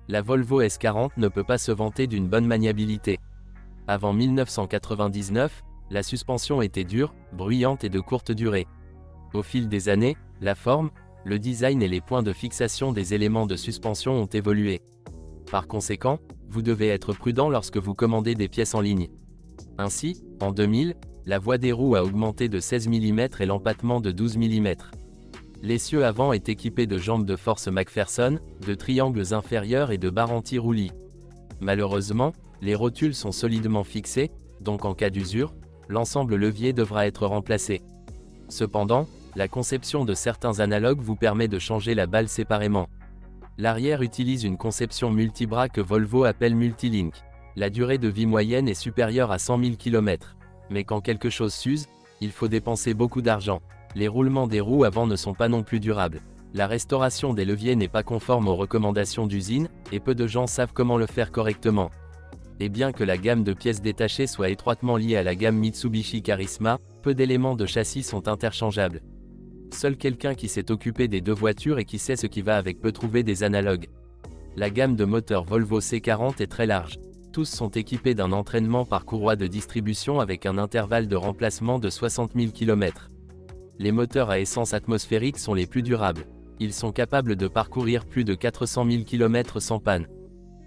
la Volvo S40 ne peut pas se vanter d'une bonne maniabilité. Avant 1999, la suspension était dure, bruyante et de courte durée. Au fil des années, la forme, le design et les points de fixation des éléments de suspension ont évolué. Par conséquent, vous devez être prudent lorsque vous commandez des pièces en ligne. Ainsi, en 2000, la voie des roues a augmenté de 16 mm et l'empattement de 12 mm. L'essieu avant est équipé de jambes de force McPherson, de triangles inférieurs et de barres anti-roulis. Malheureusement, les rotules sont solidement fixés, donc en cas d'usure, l'ensemble levier devra être remplacé. Cependant, la conception de certains analogues vous permet de changer la balle séparément. L'arrière utilise une conception multibras que Volvo appelle Multilink. La durée de vie moyenne est supérieure à 100 000 km. Mais quand quelque chose s'use, il faut dépenser beaucoup d'argent. Les roulements des roues avant ne sont pas non plus durables. La restauration des leviers n'est pas conforme aux recommandations d'usine, et peu de gens savent comment le faire correctement. Et bien que la gamme de pièces détachées soit étroitement liée à la gamme Mitsubishi Charisma, peu d'éléments de châssis sont interchangeables. Seul quelqu'un qui s'est occupé des deux voitures et qui sait ce qui va avec peut trouver des analogues. La gamme de moteurs Volvo C40 est très large. Tous sont équipés d'un entraînement par courroie de distribution avec un intervalle de remplacement de 60 000 km. Les moteurs à essence atmosphérique sont les plus durables. Ils sont capables de parcourir plus de 400 000 km sans panne.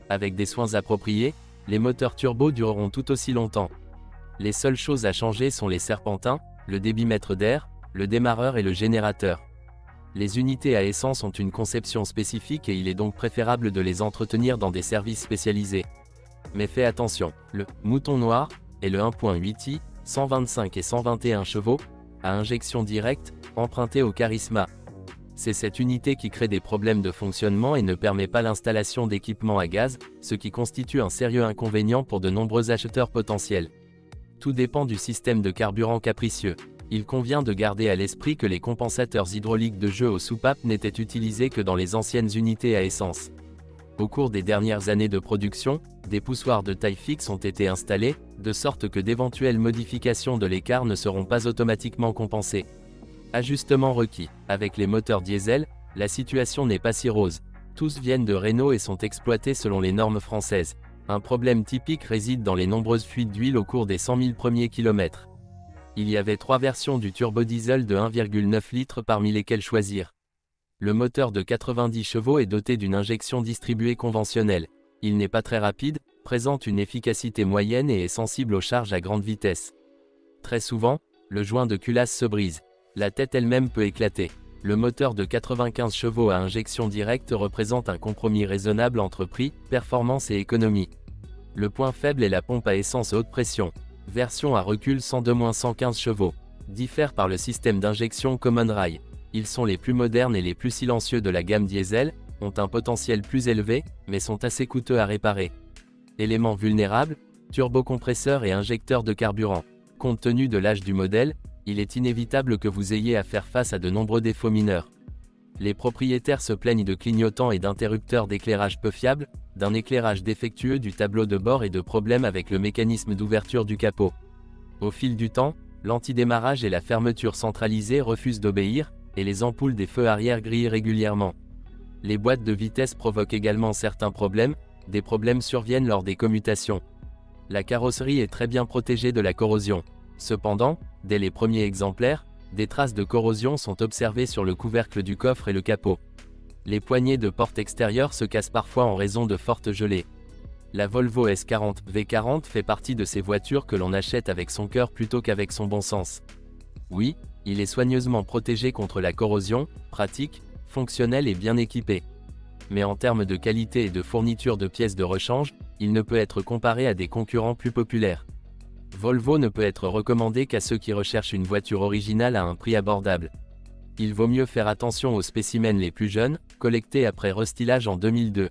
Avec des soins appropriés, les moteurs turbo dureront tout aussi longtemps. Les seules choses à changer sont les serpentins, le débitmètre d'air, le démarreur et le générateur. Les unités à essence ont une conception spécifique et il est donc préférable de les entretenir dans des services spécialisés. Mais fais attention, le « mouton noir » est le 1.8i, 125 et 121 chevaux, à injection directe, emprunté au Charisma. C'est cette unité qui crée des problèmes de fonctionnement et ne permet pas l'installation d'équipements à gaz, ce qui constitue un sérieux inconvénient pour de nombreux acheteurs potentiels. Tout dépend du système de carburant capricieux. Il convient de garder à l'esprit que les compensateurs hydrauliques de jeu aux soupapes n'étaient utilisés que dans les anciennes unités à essence. Au cours des dernières années de production, des poussoirs de taille fixe ont été installés, de sorte que d'éventuelles modifications de l'écart ne seront pas automatiquement compensées. Ajustement requis. Avec les moteurs diesel, la situation n'est pas si rose. Tous viennent de Renault et sont exploités selon les normes françaises. Un problème typique réside dans les nombreuses fuites d'huile au cours des 100 000 premiers kilomètres. Il y avait 3 versions du turbodiesel de 1,9 litres parmi lesquelles choisir. Le moteur de 90 chevaux est doté d'une injection distribuée conventionnelle. Il n'est pas très rapide, présente une efficacité moyenne et est sensible aux charges à grande vitesse. Très souvent, le joint de culasse se brise. La tête elle-même peut éclater. Le moteur de 95 chevaux à injection directe représente un compromis raisonnable entre prix, performance et économie. Le point faible est la pompe à essence haute pression. Version à recul 102-115 chevaux. Diffère par le système d'injection Common Rail. Ils sont les plus modernes et les plus silencieux de la gamme diesel, ont un potentiel plus élevé, mais sont assez coûteux à réparer. Éléments vulnérables, turbocompresseur et injecteur de carburant. Compte tenu de l'âge du modèle, il est inévitable que vous ayez à faire face à de nombreux défauts mineurs. Les propriétaires se plaignent de clignotants et d'interrupteurs d'éclairage peu fiables, d'un éclairage défectueux du tableau de bord et de problèmes avec le mécanisme d'ouverture du capot. Au fil du temps, l'antidémarrage et la fermeture centralisée refusent d'obéir, et les ampoules des feux arrière grillent régulièrement. Les boîtes de vitesse provoquent également certains problèmes, des problèmes surviennent lors des commutations. La carrosserie est très bien protégée de la corrosion. Cependant, dès les premiers exemplaires, des traces de corrosion sont observées sur le couvercle du coffre et le capot. Les poignées de porte extérieures se cassent parfois en raison de fortes gelées. La Volvo S40 V40 fait partie de ces voitures que l'on achète avec son cœur plutôt qu'avec son bon sens. Oui, il est soigneusement protégé contre la corrosion, pratique, fonctionnel et bien équipé. Mais en termes de qualité et de fourniture de pièces de rechange, il ne peut être comparé à des concurrents plus populaires. Volvo ne peut être recommandé qu'à ceux qui recherchent une voiture originale à un prix abordable. Il vaut mieux faire attention aux spécimens les plus jeunes, collectés après restylage en 2002.